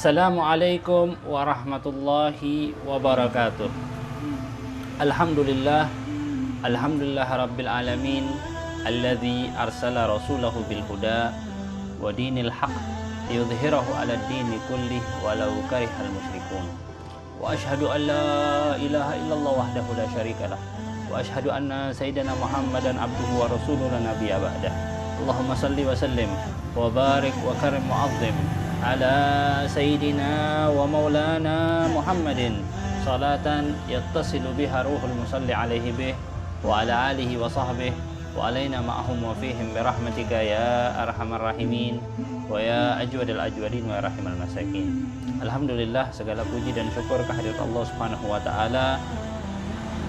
Assalamualaikum warahmatullahi wabarakatuh. Alhamdulillah, alhamdulillah rabbil alamin, alladzi arsala rasulahu bil huda wa dinil haq liyudhhirahu 'ala ad-dini kullih walau karihal musyrikun. Wa asyhadu an la ilaha illallah wahdahu la syarikalah wa asyhadu anna sayyidana Muhammadan abduhu wa rasuluhu la nabiyya ba'dah. Allahumma salli wa sallim wa barik wa karim mu'azzim ala sayyidina wa maulana Muhammadin salatan yattasilu biha ruhul musalli alaihi bih wa ala alihi wa sahbihi wa alaina ma'ahum wa fihim birahmatika ya arhamar rahimin wa ya ajwadal ajwadin wa rahimal masakin. Alhamdulillah, segala puji dan syukur kehadirat Allah Subhanahu wa taala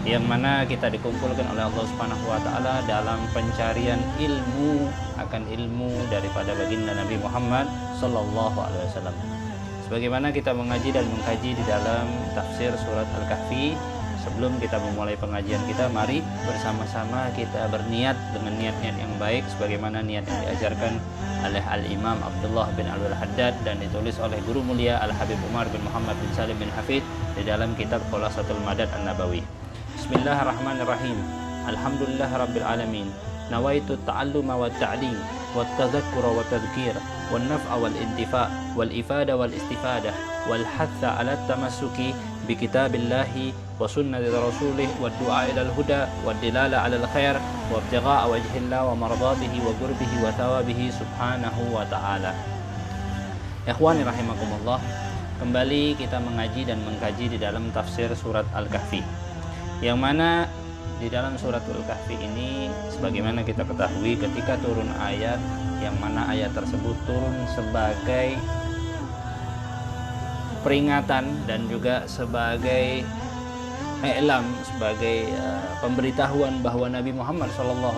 yang mana kita dikumpulkan oleh Allah Subhanahu wa taala dalam pencarian ilmu akan ilmu daripada baginda Nabi Muhammad sallallahu alaihi wasallam. Sebagaimana kita mengaji dan mengkaji di dalam tafsir surat Al-Kahfi, sebelum kita memulai pengajian kita, mari bersama-sama kita berniat dengan niat-niat yang baik sebagaimana niat yang diajarkan oleh Al-Imam Abdullah bin Al-Haddad dan ditulis oleh guru mulia Al-Habib Umar bin Muhammad bin Salim bin Hafid di dalam kitab Khulasatul Madad An-Nabawi. Bismillahirrahmanirrahim. Alhamdulillah rabbil alamin. Nawaitu ta'alluma wa ta'lim wa tadhakkura wa tadhkir wa naf'a wal intifa' wal ifada wal istifadah wal hatha ala tamassuki bi kitabillahi wa sunnati rasulih wa du'a ila al-huda wa dilala ala al-khair wa ibtigha'a wajhillah wa mardatihi wa qurbihi wa thawabihi subhanahu wa ta'ala. Ikhwani rahimakumullah, kembali kita mengaji dan mengkaji di dalam tafsir surat Al-Kahfi, yang mana di dalam suratul Kahfi ini sebagaimana kita ketahui ketika turun ayat yang mana ayat tersebut turun sebagai peringatan dan juga sebagai i'lam, sebagai pemberitahuan bahwa Nabi Muhammad SAW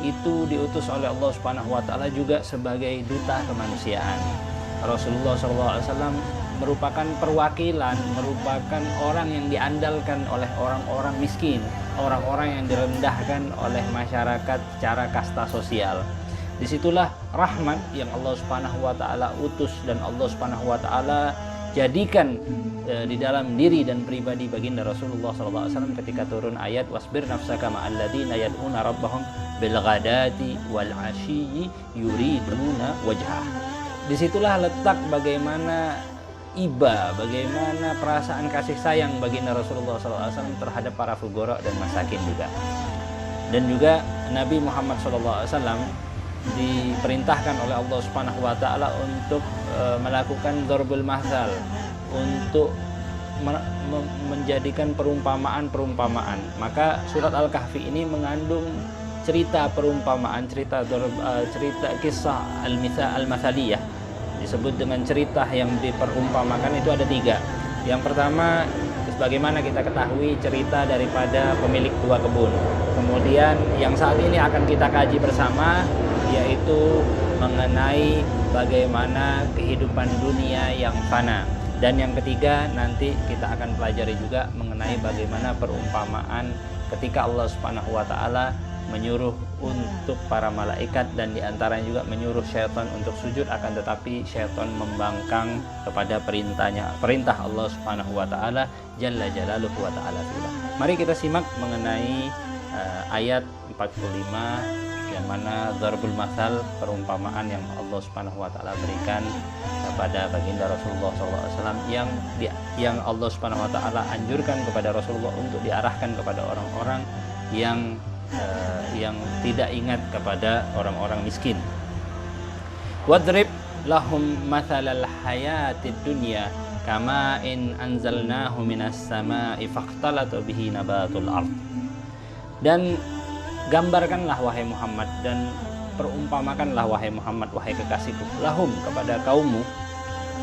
itu diutus oleh Allah Subhanahu wa taala juga sebagai duta kemanusiaan. Rasulullah SAW merupakan perwakilan, merupakan orang yang diandalkan oleh orang-orang miskin, orang-orang yang direndahkan oleh masyarakat secara kasta sosial. Disitulah rahmat yang Allah Subhanahu wa taala utus dan Allah Subhanahu wa taala jadikan di dalam diri dan pribadi baginda Rasulullah SAW ketika turun ayat wasbir nafsaka ma'al ladzina yad'una rabbahum bil ghadati wal 'ashyi yuriduna wajhah. Disitulah letak bagaimana bagaimana perasaan kasih sayang baginda Rasulullah SAW terhadap para fugara dan masakin juga. Dan juga Nabi Muhammad SAW diperintahkan oleh Allah Subhanahu wa taala untuk melakukan dzarbul mahzal, untuk menjadikan perumpamaan-perumpamaan. Maka surat Al-Kahfi ini mengandung cerita perumpamaan, cerita kisah al-mathaliyah, disebut dengan cerita yang diperumpamakan itu ada 3. Yang pertama, sebagaimana kita ketahui, cerita daripada pemilik 2 kebun. Kemudian yang saat ini akan kita kaji bersama yaitu mengenai bagaimana kehidupan dunia yang fana. Dan yang ketiga nanti kita akan pelajari juga mengenai bagaimana perumpamaan ketika Allah Subhanahu wa taala menyuruh untuk para malaikat dan diantaranya juga menyuruh syaitan untuk sujud, akan tetapi syaitan membangkang kepada perintah Allah Subhanahu wa taala jalla jalaluhu wa ta'ala fi'lah. Mari kita simak mengenai ayat 45 yang mana dzarbul mathal, perumpamaan yang Allah Subhanahu wa taala berikan kepada baginda Rasulullah SAW yang Allah Subhanahu wa taala anjurkan kepada Rasulullah untuk diarahkan kepada orang-orang yang tidak ingat kepada orang-orang miskin. Wadrib lahum mathalal hayatid dunya kama in anzalnahu minas samaa'i fakhtalata bihi nabatul ard. Dan gambarkanlah wahai Muhammad dan perumpamakanlah wahai Muhammad, wahai kekasihku, lahum kepada kaummu,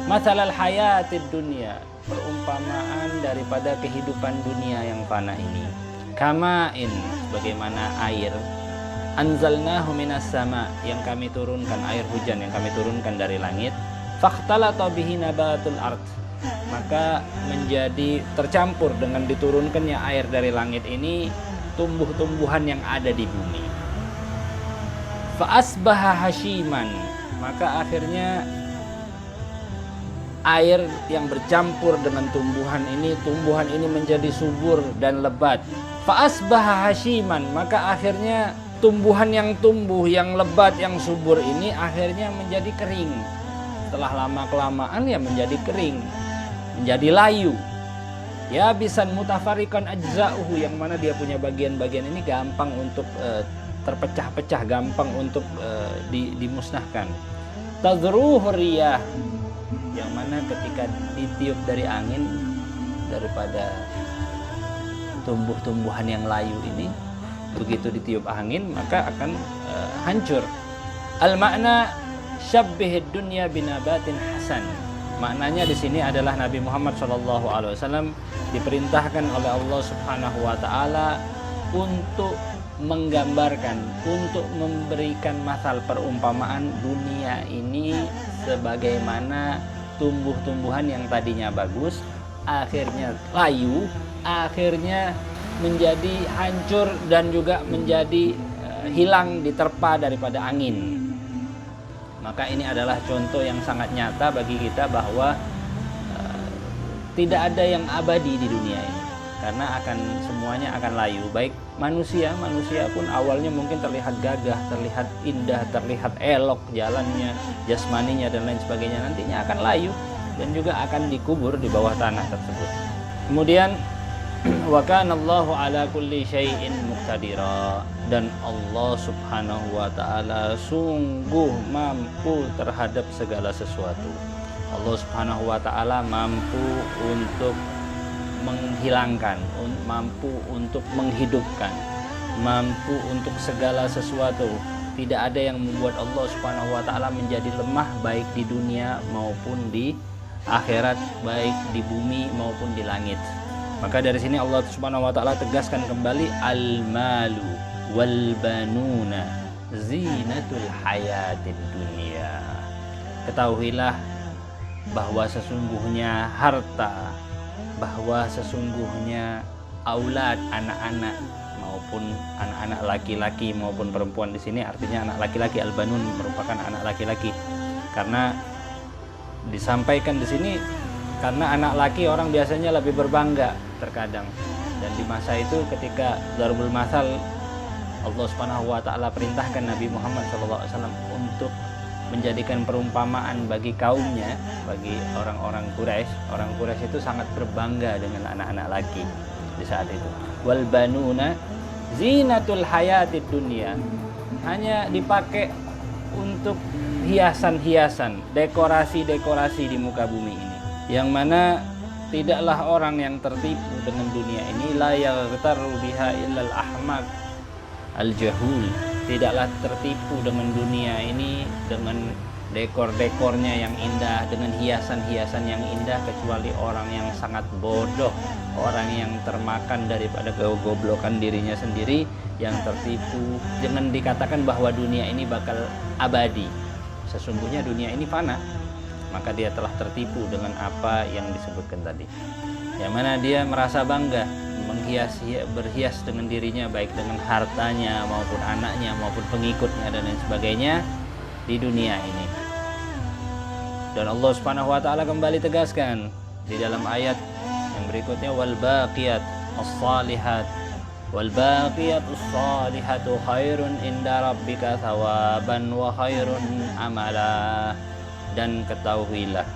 mathalal hayatid dunya, perumpamaan daripada kehidupan dunia yang fana ini. Kama'in, bagaimana air, anzalnahu minas sama, yang kami turunkan, air hujan yang kami turunkan dari langit, fakhtalata bihi nabatul ard, maka menjadi tercampur dengan diturunkannya air dari langit ini tumbuh-tumbuhan yang ada di bumi. Fa asbaha hashiman, maka akhirnya air yang bercampur dengan tumbuhan ini menjadi subur dan lebat. Fa asbaha hashiman, maka akhirnya tumbuhan yang tumbuh, yang lebat, yang subur ini akhirnya menjadi kering. Setelah lama-kelamaan ya menjadi kering, menjadi layu. Ya bisan mutafarikan ajza'uhu, yang mana dia punya bagian-bagian ini gampang untuk terpecah-pecah, gampang untuk dimusnahkan. Tadruhu riyah, yang mana ketika ditiup dari angin, daripada tumbuh-tumbuhan yang layu ini, begitu ditiup angin maka akan hancur. Al-makna syabbihid dunya binabatin hasan. Maknanya di sini adalah Nabi Muhammad SAW diperintahkan oleh Allah Subhanahu wa taala untuk menggambarkan, untuk memberikan masal perumpamaan dunia ini sebagaimana tumbuh-tumbuhan yang tadinya bagus akhirnya layu, akhirnya menjadi hancur dan juga menjadi hilang, diterpa daripada angin. Maka ini adalah contoh yang sangat nyata bagi kita bahwa tidak ada yang abadi di dunia ini, karena semuanya akan layu. Baik manusia pun awalnya mungkin terlihat gagah, terlihat indah, terlihat elok jalannya, jasmaninya dan lain sebagainya, nantinya akan layu dan juga akan dikubur di bawah tanah tersebut. Kemudian wa kana Allahu ala kulli syai'in muqtadira, dan Allah Subhanahu wa taala sungguh mampu terhadap segala sesuatu. Allah Subhanahu wa taala mampu untuk menghilangkan, mampu untuk menghidupkan, mampu untuk segala sesuatu. Tidak ada yang membuat Allah Subhanahu wa taala menjadi lemah, baik di dunia maupun di akhirat, baik di bumi maupun di langit. Maka dari sini Allah Subhanahu wa taala tegaskan kembali, al-malu wal banuna zinatul hayatid dunya. Ketahuilah bahwa sesungguhnya harta, bahwa sesungguhnya aulad, anak-anak maupun anak-anak laki-laki maupun perempuan, di sini artinya anak laki-laki, al-banun merupakan anak laki-laki. Karena disampaikan di sini karena anak laki orang biasanya lebih berbangga terkadang, dan di masa itu ketika darbul masal Allah Subhanahu wa taala perintahkan Nabi Muhammad SAW untuk menjadikan perumpamaan bagi kaumnya, bagi orang-orang Quraisy. Orang Quraisy itu sangat berbangga dengan anak-anak laki di saat itu. Wal banuna zinatul hayatid dunya, hanya dipakai untuk hiasan-hiasan, dekorasi-dekorasi di muka bumi ini, yang mana tidaklah orang yang tertipu dengan dunia ini, la yaghtaru biha illal ahmaq al-jahul, tidaklah tertipu dengan dunia ini, dengan dekor-dekornya yang indah, dengan hiasan-hiasan yang indah, kecuali orang yang sangat bodoh, orang yang termakan daripada kegoblokan dirinya sendiri, yang tertipu. Jangan dikatakan bahwa dunia ini bakal abadi, sesungguhnya dunia ini fana. Maka dia telah tertipu dengan apa yang disebutkan tadi, yang mana dia merasa bangga, berhias dengan dirinya, baik dengan hartanya maupun anaknya maupun pengikutnya dan lain sebagainya di dunia ini. Dan Allah Subhanahu wa taala kembali tegaskan di dalam ayat yang berikutnya, wal baqiyat as-salihat wal baqiyatu as-salihatu khairun inda rabbika thawaban wa khairun amala. Dan ketahuilah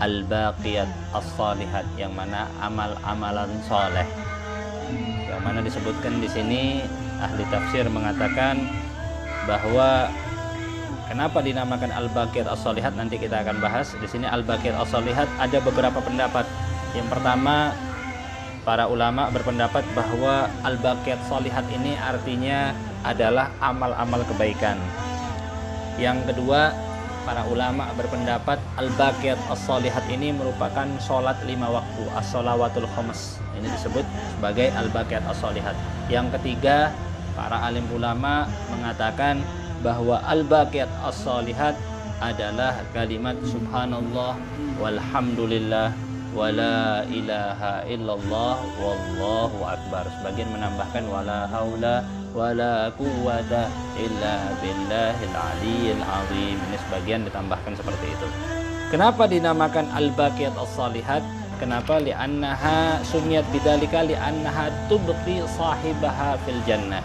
al-baqiyat as-salihat, yang mana amal-amalan soleh, yang mana disebutkan di sini ahli tafsir mengatakan bahwa kenapa dinamakan al-baqiyat as-salihat, nanti kita akan bahas. Di sini al-baqiyat as-salihat ada beberapa pendapat. Yang pertama, para ulama berpendapat bahwa al-baqiyat salihat ini artinya adalah amal-amal kebaikan. Yang kedua, para ulama berpendapat al-baqiyat as-salihat ini merupakan sholat 5 waktu, as-shalawatul khams. Ini disebut sebagai al-baqiyat as-salihat. Yang ketiga, para alim ulama mengatakan bahwa al-baqiyat as-salihat adalah kalimat subhanallah walhamdulillah wala ilaha illallah wallahu akbar. Sebagian menambahkan wala haula wala quwwata illa billahil aliyyil azim. Ini sebagian ditambahkan seperti itu. Kenapa dinamakan al-baqiyat as-salihat? Kenapa? Li'annaha sumiyat bidzalika li'annaha tubqi sahibaha fil jannah.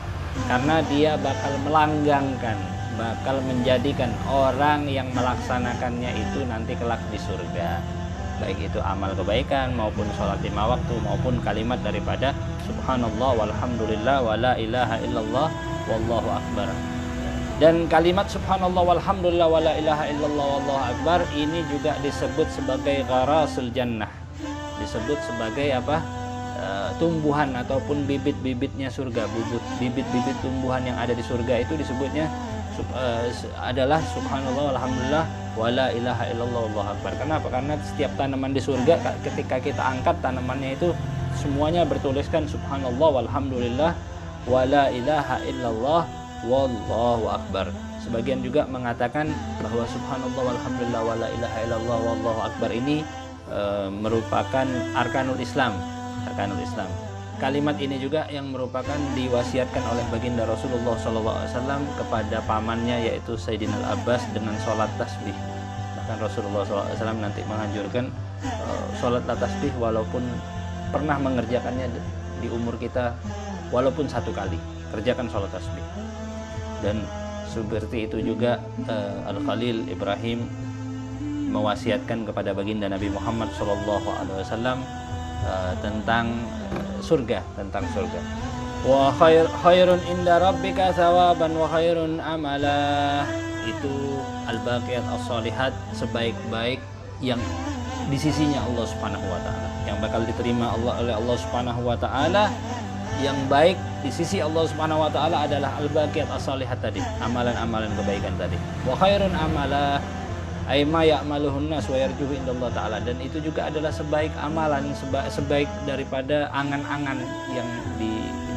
Karena dia bakal melanggangkan, bakal menjadikan orang yang melaksanakannya itu nanti kelak di surga. Baik itu amal kebaikan maupun sholat 5 waktu maupun kalimat daripada subhanallah walhamdulillah wala ilaha illallah wallahu akbar. Dan kalimat subhanallah walhamdulillah wala ilaha illallah wallahu akbar ini juga disebut sebagai gharasul jannah. Disebut sebagai apa? Tumbuhan ataupun bibit-bibitnya surga. Bibit-bibit tumbuhan yang ada di surga itu disebutnya adalah subhanallah walhamdulillah wala ilaha illallah wallahu akbar. Kenapa? Karena setiap tanaman di surga ketika kita angkat tanamannya itu semuanya bertuliskan subhanallah walhamdulillah wala ilaha illallah wallahu akbar. Sebagian juga mengatakan bahwa subhanallah walhamdulillah wala ilaha illallah wallahu akbar ini merupakan arkanul Islam. Kalimat ini juga yang merupakan diwasiatkan oleh baginda Rasulullah SAW kepada pamannya yaitu Sayyidina Al-Abbas dengan sholat tasbih. Bahkan Rasulullah SAW nanti menganjurkan sholat tasbih walaupun pernah mengerjakannya di umur kita walaupun 1 kali, kerjakan sholat tasbih. Dan seperti itu juga Al-Khalil Ibrahim mewasiatkan kepada baginda Nabi Muhammad SAW tentang surga. Wa khairun inda rabbika thawaban wa khairun amala. Itu al-baqiyat as-salihat, sebaik-baik yang di sisinya Allah Subhanahu wa taala, yang bakal diterima oleh Allah Subhanahu wa taala. Yang baik di sisi Allah Subhanahu wa taala adalah al-baqiyat as-salihat tadi, amalan-amalan kebaikan tadi. Wa khairun amala ay ma ya'maluhun nas wa yarjuhu indallah taala, dan itu juga adalah sebaik amalan, sebaik daripada angan-angan yang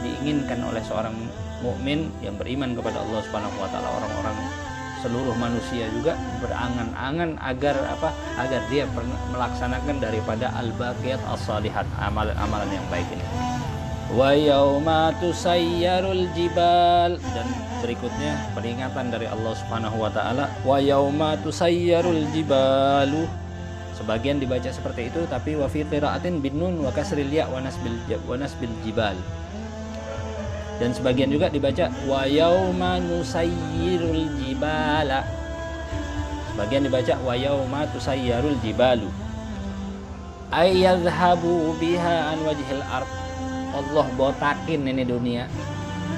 diinginkan oleh seorang mukmin yang beriman kepada Allah Subhanahu wa taala. Orang-orang seluruh manusia juga berangan-angan agar apa? Agar dia melaksanakan daripada al-baqiyat as-salihat, amalan-amalan yang baik ini. Wa yauma tusayyarul jibal, dan berikutnya peringatan dari Allah Subhanahu wa taala, wa yauma tusayyarul jibalu. Sebagian dibaca seperti itu, tapi wa fi qiraatin bin nun wa kasril ya wa nasbil jibal. Dan sebagian juga dibaca wa yauma nusayyirul jibala. Sebagian dibaca wa yauma tusayyarul jibalu. Ay yadhhabu biha an wajhil ard. Allah botakin ini dunia,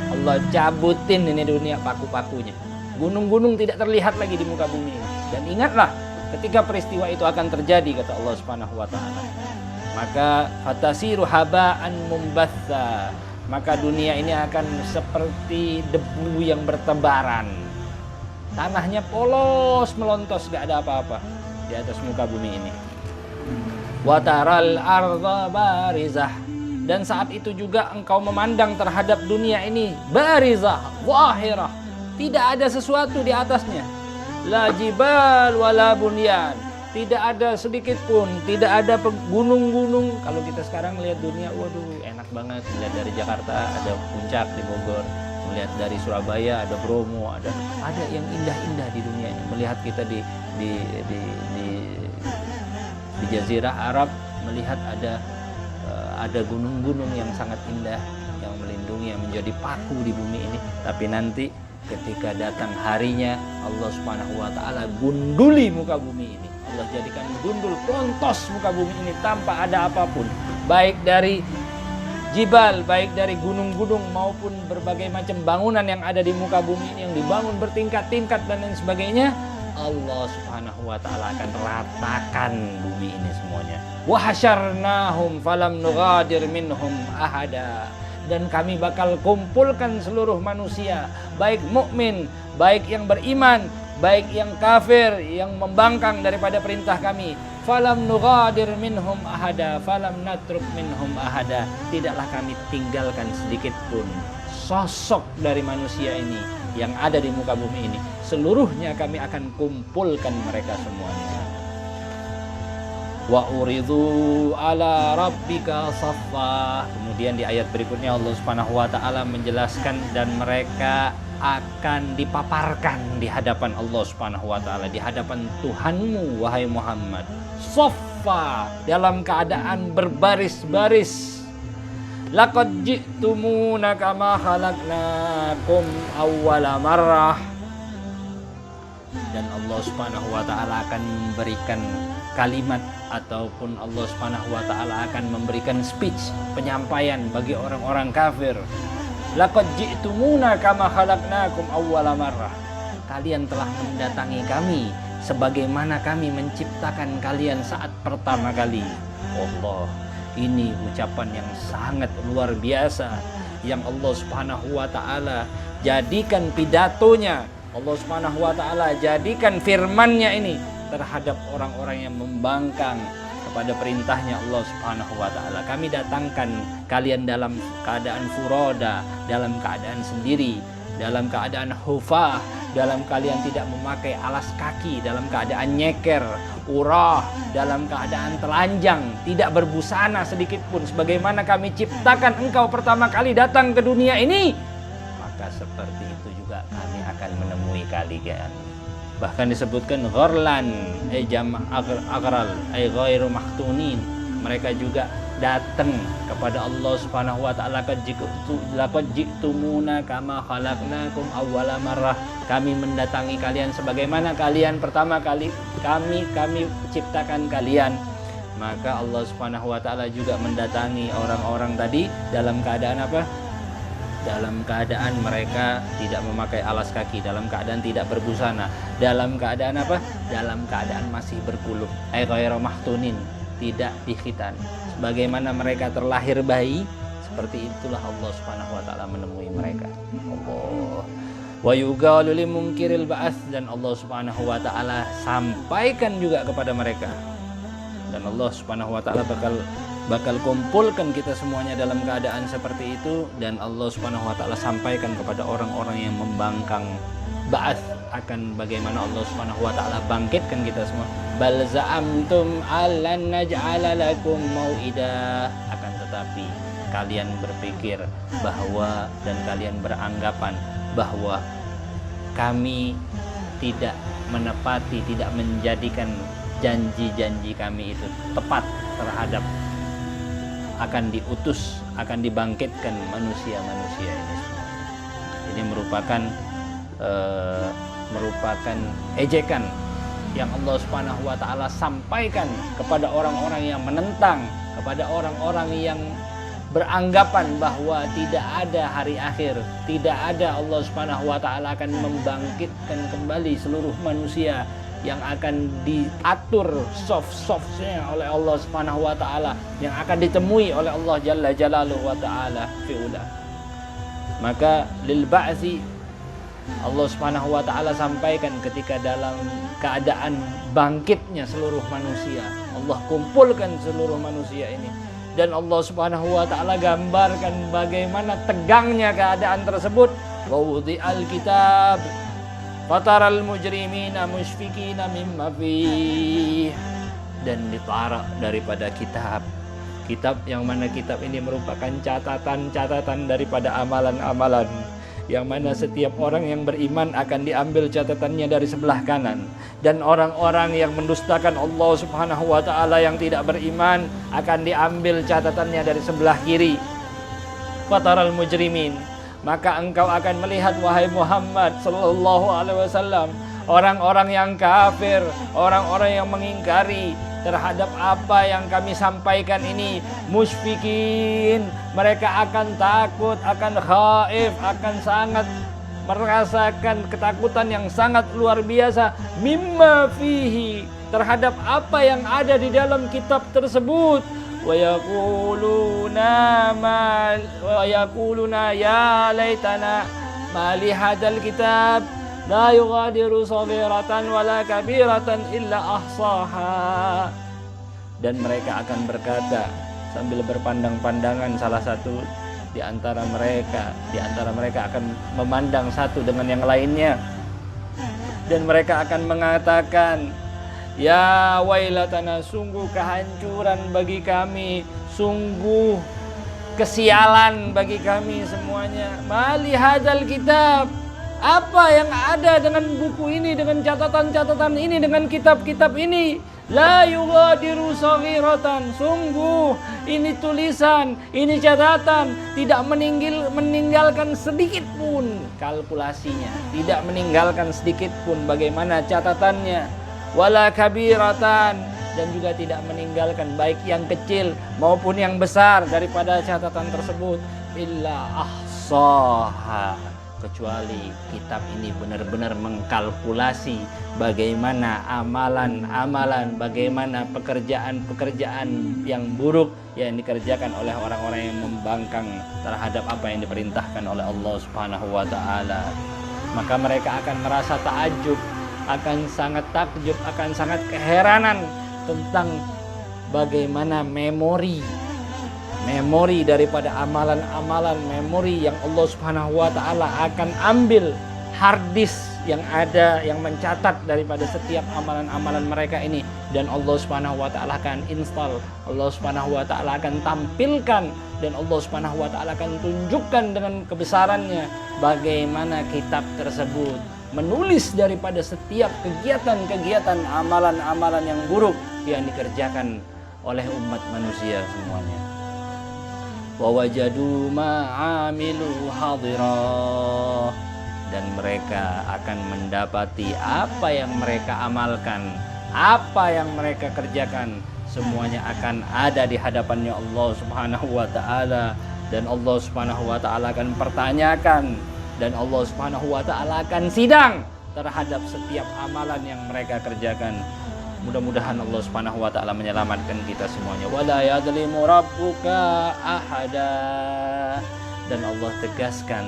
Allah cabutin ini dunia paku-pakunya. Gunung-gunung tidak terlihat lagi di muka bumi ini. Dan ingatlah ketika peristiwa itu akan terjadi, kata Allah Subhanahu wa taala, maka fatasiru haba'an mumbatha, maka dunia ini akan seperti debu yang bertebaran. Tanahnya polos melontos, gak ada apa-apa di atas muka bumi ini. Wa taral ardha barizah, dan saat itu juga engkau memandang terhadap dunia ini barizah, zahirah, tidak ada sesuatu di atasnya. La jibal wala bunyan, tidak ada sedikit pun, tidak ada gunung-gunung. Kalau kita sekarang lihat dunia, waduh enak banget. Melihat dari Jakarta ada puncak di Bogor, melihat dari Surabaya ada Bromo, ada yang indah-indah di dunia ini. Melihat kita di Jazirah Arab, melihat ada gunung-gunung yang sangat indah yang melindungi, yang menjadi paku di bumi ini. Tapi nanti ketika datang harinya, Allah Subhanahu wa taala gunduli muka bumi ini. Allah jadikan gundul, plontos muka bumi ini tanpa ada apapun, baik dari jibal, baik dari gunung-gunung maupun berbagai macam bangunan yang ada di muka bumi ini yang dibangun bertingkat-tingkat dan lain sebagainya. Allah Subhanahu wa taala akan ratakan bumi ini semuanya. Wa hasyarnahum falam nughadir minhum ahada, dan kami bakal kumpulkan seluruh manusia, baik mukmin, baik yang beriman, baik yang kafir, yang membangkang daripada perintah kami. Falam nughadir minhum ahada, falam natruk minhum ahada, tidaklah kami tinggalkan sedikit pun sosok dari manusia ini yang ada di muka bumi ini. Seluruhnya kami akan kumpulkan mereka semuanya. Wa uridhu ala rabbika saffa. Kemudian di ayat berikutnya Allah Subhanahu wa taala menjelaskan, dan mereka akan dipaparkan di hadapan Allah Subhanahu wa taala, di hadapan Tuhanmu wahai Muhammad. Soffa, dalam keadaan berbaris-baris. Laqad ji'tumuna kama khalaqnakum awwala marrah. Dan Allah Subhanahu wa taala akan memberikan kalimat ataupun Allah Subhanahu wa taala akan memberikan speech, penyampaian bagi orang-orang kafir. Laqad ji'tumuna kama khalaqnakum awwala marrah. Kalian telah mendatangi kami sebagaimana kami menciptakan kalian saat pertama kali. Allah, ini ucapan yang sangat luar biasa yang Allah Subhanahu wa taala jadikan pidatonya. Allah Subhanahu wa taala jadikan firman-Nya ini terhadap orang-orang yang membangkang kepada perintahnya Allah Subhanahu wa taala. Kami datangkan kalian dalam keadaan furoda, dalam keadaan sendiri, dalam keadaan hufah, dalam kalian tidak memakai alas kaki, dalam keadaan nyeker, urah, dalam keadaan telanjang, tidak berbusana sedikit pun, sebagaimana kami ciptakan engkau pertama kali datang ke dunia ini. Maka seperti itu juga kami akan menemui kalian. Bahkan disebutkan ghorlan, jam' agral, ghairu mahtunin. Mereka juga datang kepada Allah Subhanahu wa taala, laqad ji'tumuna kama khalaqnakum awwala marrah. Kami mendatangi kalian sebagaimana kalian pertama kali kami ciptakan kalian. Maka Allah Subhanahu wa taala juga mendatangi orang-orang tadi dalam keadaan apa? Dalam keadaan mereka tidak memakai alas kaki, dalam keadaan tidak berbusana, dalam keadaan apa? Dalam keadaan masih berkulub, ghairu mahtunin, tidak dikhitan. Sebagaimana mereka terlahir bayi, seperti itulah Allah Subhanahu wa taala menemui mereka. Allah. Wa yuqalu limunkiril ba'ats, dan Allah Subhanahu wa taala sampaikan juga kepada mereka. Dan Allah Subhanahu wa taala bakal kumpulkan kita semuanya dalam keadaan seperti itu, dan Allah Subhanahu wa taala sampaikan kepada orang-orang yang membangkang ba'ats akan bagaimana Allah Subhanahu wa taala bangkitkan kita semua. Bal za'amtum allan naj'ala lakum mau'ida, akan tetapi kalian berpikir bahwa dan kalian beranggapan bahwa kami tidak menepati, tidak menjadikan janji-janji kami itu tepat terhadap akan diutus, akan dibangkitkan manusia-manusia ini semua. Ini merupakan ejekan yang Allah Subhanahu wa taala sampaikan kepada orang-orang yang menentang, kepada orang-orang yang beranggapan bahwa tidak ada hari akhir, tidak ada Allah Subhanahu wa taala akan membangkitkan kembali seluruh manusia yang akan diatur soft-softnya oleh Allah Subhanahu wa taala, yang akan ditemui oleh Allah Jalla Jalaluhu wa taala fi'ula. Maka lil ba'si Allah Subhanahu wa taala sampaikan ketika dalam keadaan bangkitnya seluruh manusia, Allah kumpulkan seluruh manusia ini, dan Allah Subhanahu wa taala gambarkan bagaimana tegangnya keadaan tersebut. Wa wudi'al kitab fataral mujrimina musyfikina mimma fih, dan ditarik daripada kitab yang mana kitab ini merupakan catatan-catatan daripada amalan-amalan, yang mana setiap orang yang beriman akan diambil catatannya dari sebelah kanan, dan orang-orang yang mendustakan Allah Subhanahu wa taala yang tidak beriman akan diambil catatannya dari sebelah kiri. Fataral mujrimin, maka engkau akan melihat wahai Muhammad sallallahu alaihi wasallam orang-orang yang kafir, orang-orang yang mengingkari terhadap apa yang kami sampaikan ini, musyfikin, mereka akan takut, akan khaif, akan sangat merasakan ketakutan yang sangat luar biasa, mimma fihi, terhadap apa yang ada di dalam kitab tersebut. Wa yaquluna ya laitana ma li hadzal kitab la yughadiru saghiratan wala kabiratan illa ahsaha. Dan mereka akan berkata sambil berpandang-pandangan, salah satu di antara mereka akan memandang satu dengan yang lainnya, dan mereka akan mengatakan, ya wailatana, sungguh kehancuran bagi kami, sungguh kesialan bagi kami semuanya. Mali hadzal kitab, Apa yang ada dengan buku ini, dengan catatan-catatan ini, dengan kitab-kitab ini? La yughadiru saghiratan. Sungguh ini tulisan, ini catatan, tidak meninggalkan sedikit pun kalkulasinya, tidak meninggalkan sedikit pun bagaimana catatannya. Wala kabiratan, dan juga tidak meninggalkan baik yang kecil maupun yang besar daripada catatan tersebut. Illa ahsaha, kecuali kitab ini benar-benar mengkalkulasi bagaimana amalan-amalan, bagaimana pekerjaan-pekerjaan yang buruk yang dikerjakan oleh orang-orang yang membangkang terhadap apa yang diperintahkan oleh Allah Subhanahu wa taala. Maka mereka akan merasa takjub, akan sangat takjub, akan sangat keheranan tentang bagaimana memori daripada amalan-amalan, memori yang Allah Subhanahu wa taala akan ambil hard disk yang ada, yang mencatat daripada setiap amalan-amalan mereka ini, dan Allah Subhanahu wa taala akan install, Allah Subhanahu wa taala akan tampilkan, dan Allah Subhanahu wa taala akan tunjukkan dengan kebesarannya bagaimana kitab tersebut menulis daripada setiap kegiatan-kegiatan, amalan-amalan yang buruk yang dikerjakan oleh umat manusia semuanya. Wa wajadu ma'amilu hadirah, dan mereka akan mendapati apa yang mereka amalkan, apa yang mereka kerjakan, semuanya akan ada di hadapannya Allah Subhanahu wa taala, dan Allah Subhanahu wa taala akan pertanyakan, dan Allah Subhanahu wa taala akan sidang terhadap setiap amalan yang mereka kerjakan. Mudah-mudahan Allah Subhanahu wa taala menyelamatkan kita semuanya. Wala yadlimu rabbuka ahada, dan Allah tegaskan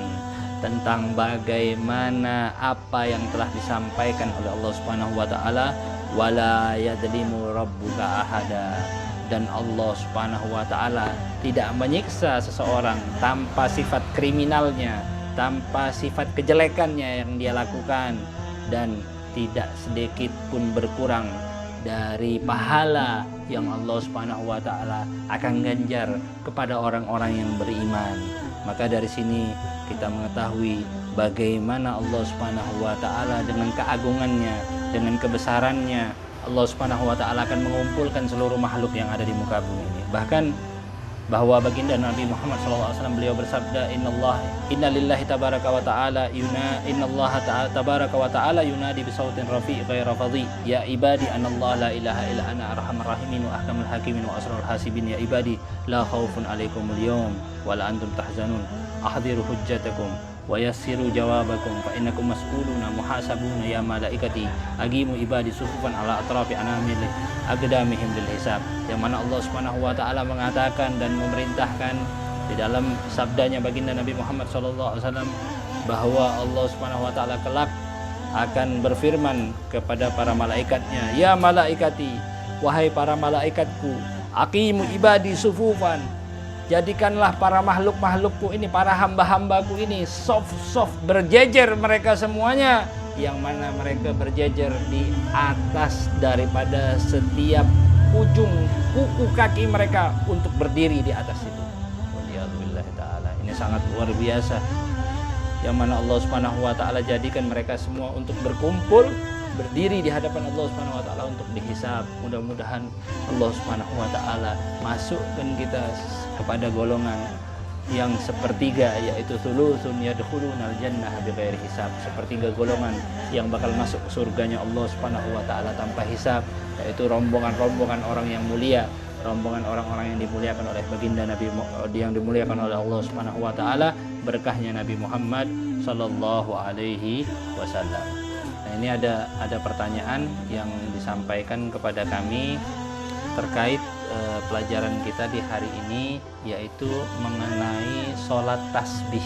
tentang bagaimana apa yang telah disampaikan oleh Allah Subhanahu wa taala. Wala yadlimu rabbuka ahada, dan Allah Subhanahu wa taala tidak menyiksa seseorang tanpa sifat kriminalnya, tanpa sifat kejelekannya yang dia lakukan, dan tidak sedikit pun berkurang dari pahala yang Allah Subhanahu wa taala akan ganjar kepada orang-orang yang beriman. Maka dari sini kita mengetahui bagaimana Allah Subhanahu wa taala dengan keagungannya, dengan kebesarannya, Allah Subhanahu wa taala akan mengumpulkan seluruh makhluk yang ada di muka bumi ini. Bahkan bahwa baginda Nabi Muhammad SAW beliau bersabda, inna lillahi tabaraka wa ta'ala tabaraka wa ta'ala yunadi bisautin rafi' ghaira fadhi ya ibadi anallah la ilaha illa ana arhamar rahimin wa ahkamul hakimin wa asrarul hasibin ya ibadi la khaufun alaikumul yawm wa la antum tahzanun ahdiru hujjatakum wa yassiru jawabakum fa innakum mas'uluna muhasabuna ya malaikati agimu ibadi sufufan ala atrafi anamil aqdamihim lil hisab. Yang mana Allah Subhanahu wa taala mengatakan dan memerintahkan di dalam sabdanya baginda Nabi Muhammad sallallahu alaihi wasallam bahwa Allah Subhanahu wa taala kelak akan berfirman kepada para malaikatnya, ya malaikati, wahai para malaikatku, aqimu ibadi sufufan, jadikanlah para makhluk-makhlukku ini, para hamba-hambaku ini soft berjejer mereka semuanya, yang mana mereka berjejer di atas daripada setiap ujung kuku kaki mereka untuk berdiri di atas itu. Waliyadzubillah ta'ala. Ini sangat luar biasa, yang mana Allah Subhanahu wa ta'ala jadikan mereka semua untuk berkumpul berdiri di hadapan Allah Subhanahu wa taala untuk dihisab. Mudah-mudahan Allah Subhanahu wa taala masukkan kita kepada golongan yang sepertiga, yaitu thuluthun yadkhulunal jannah bighairi hisab, sepertiga golongan yang bakal masuk surganya Allah Subhanahu wa taala tanpa hisab, yaitu rombongan-rombongan orang yang mulia, rombongan orang-orang yang dimuliakan oleh baginda Nabi, yang dimuliakan oleh Allah Subhanahu wa taala, berkahnya Nabi Muhammad sallallahu alaihi wasallam. Nah, ini ada pertanyaan yang disampaikan kepada kami terkait pelajaran kita di hari ini, yaitu mengenai sholat tasbih.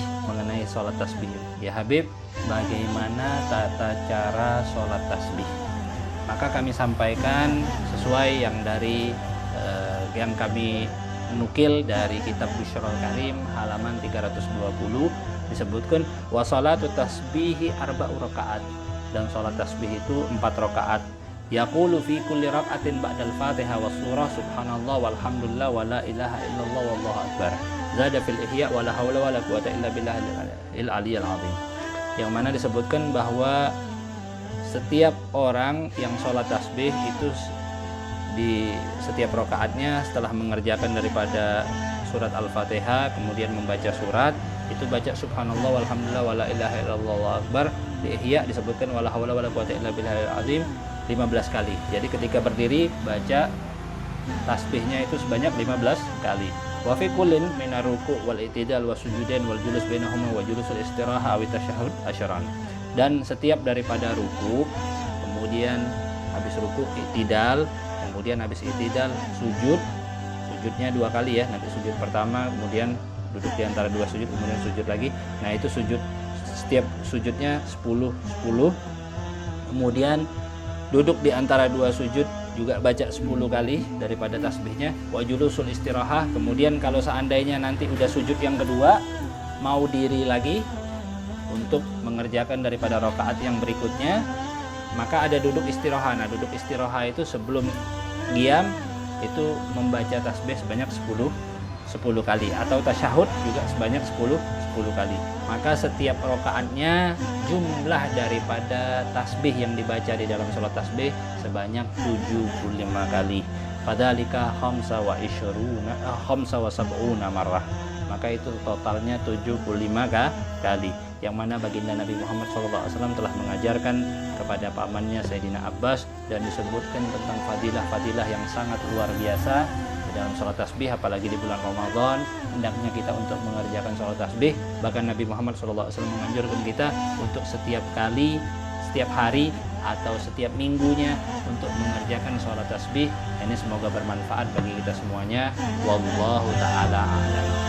Ya Habib, bagaimana tata cara sholat tasbih? Maka kami sampaikan sesuai yang dari yang kami nukil dari kitab Busyrul Karim halaman 320, disebutkan wa sholatu tasbihi arba'u rakaat, dan sholat tasbih itu 4 rakaat. Yaqulu fi kulli rak'atin ba'dal Fatihah was surah subhanallah walhamdulillah wa la ilaha illallah wallahu akbar. Zada fil ihya wa la haula wa la quwwata illa billahil aliyyil azim. yang mana disebutkan bahwa setiap orang yang sholat tasbih itu di setiap rakaatnya setelah mengerjakan daripada surat Al-Fatihah kemudian membaca surat itu baca subhanallah walhamdulillah wala ilaha illallah wallahu akbar. Di Ihya disebutkan wala haula wala quwwata illa billahil azim 15 kali. Jadi ketika berdiri baca tasbihnya itu sebanyak 15 kali. Wa fi kullin minar ruku' wal i'tidal wa sujudain wal julus bainahuma wa julusul istiraha aw tasyahhud asyaran. Dan setiap daripada ruku, kemudian habis ruku i'tidal, kemudian habis i'tidal sujudnya 2 kali ya. Nanti sujud pertama, kemudian duduk di antara 2 sujud, kemudian sujud lagi. Nah, itu sujud, setiap sujudnya 10. Kemudian duduk di antara 2 sujud juga baca 10 kali daripada tasbihnya. Wa julusul istirahah, kemudian kalau seandainya nanti udah sujud yang kedua mau diri lagi untuk mengerjakan daripada rakaat yang berikutnya, maka ada duduk istirahat. Nah, duduk istirahat itu sebelum qiyam itu membaca tasbih sebanyak 10 kali atau tasyahud juga sebanyak 10 kali. Maka setiap rakaatnya jumlah daripada tasbih yang dibaca di dalam sholat tasbih sebanyak 75 kali. Fadzalika khamsa wa sab'una marrah. Maka itu totalnya 75 kali. Yang mana baginda Nabi Muhammad SAW telah mengajarkan kepada pamannya Sayyidina Abbas, dan disebutkan tentang fadilah-fadilah yang sangat luar biasa di dalam sholat tasbih. Apalagi di bulan Ramadan hendaknya kita untuk mengerjakan sholat tasbih. Bahkan Nabi Muhammad SAW menganjurkan kita untuk setiap hari atau setiap minggunya untuk mengerjakan sholat tasbih. Ini semoga bermanfaat bagi kita semuanya. Wallahu ta'ala a'lam.